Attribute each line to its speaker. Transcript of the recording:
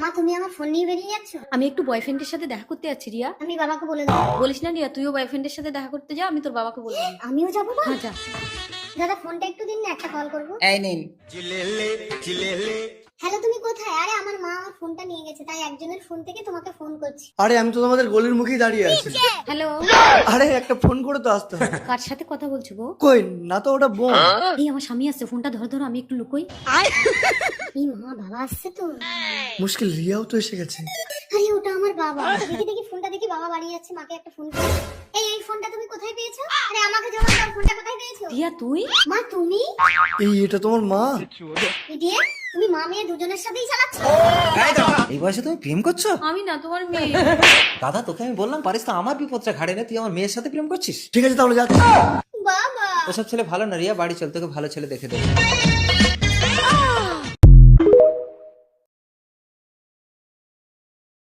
Speaker 1: মা তুমি আমার ফোন নিয়ে বেরিয়ে যাচ্ছ?
Speaker 2: আমি একটু বয়ফ্রেন্ডের সাথে দেখা করতে যাচ্ছি রিয়া।
Speaker 1: আমি বাবাকে বলে দেবো।
Speaker 2: বলিস না রিয়া, তুইও বয়ফ্রেন্ডের সাথে দেখা করতে যা, আমি তোর বাবাকে বলবো।
Speaker 1: আমিও যাবো মা?
Speaker 2: হ্যাঁ যা।
Speaker 1: দাদা ফোনটা একটু দিন না, একটা কল করবো।
Speaker 3: এই নিন।
Speaker 1: হ্যালো তুমি কোথায়? আরে আমার মা আমার ফোনটা নিয়ে গেছে, তাই একজনের ফোন থেকে তোমাকে ফোন করছি।
Speaker 4: আরে আমি তো তোমাদের গলির মুখেই দাঁড়িয়ে আছি।
Speaker 2: হ্যালো,
Speaker 4: আরে একটা ফোন করে তো আসতে হবে।
Speaker 2: কার সাথে কথা বলছো গো?
Speaker 4: কই না তো, ওটা বোন।
Speaker 2: এই আমার স্বামী আসছে, ফোনটা ধর ধর, আমি একটু লুকোই।
Speaker 1: এই মা বাবা আসছে তো।
Speaker 4: মুশকিল, রিয়াও তো এসে গেছে।
Speaker 1: আরে ওটা আমার বাবা। দেখি দেখি ফোনটা দেখি, বাবা বাড়ি যাচ্ছে, মাকে একটা ফোন করি। এই ফোনটা তুমি কোথায় পেয়েছো? আরে আমাকে জমা দাও, ফোনটা কোথায় পেয়েছো?
Speaker 2: রিয়া তুই?
Speaker 1: মা তুমি?
Speaker 4: এটা তোমার মা?
Speaker 1: ইডিয়েট, তুমি মা মেয়ে দুজনের সাথেই চালাচ্ছ।
Speaker 3: এই বয়সে তুমি প্রেম করছো?
Speaker 2: আমি না, তোমার মেয়ে।
Speaker 3: দাদা তোকে আমি বললাম পারিস তো আমার বিপদটা ঘাড়ে না, তুই আমার মেয়ের সাথে প্রেম করছিস?
Speaker 4: ঠিক আছে তাহলে যাচ্ছি।
Speaker 1: বাবা
Speaker 3: ওসব ছেলে ভালো না রিয়া, বাড়ি চল, তোকে ভালো ছেলে দেখে দেবো।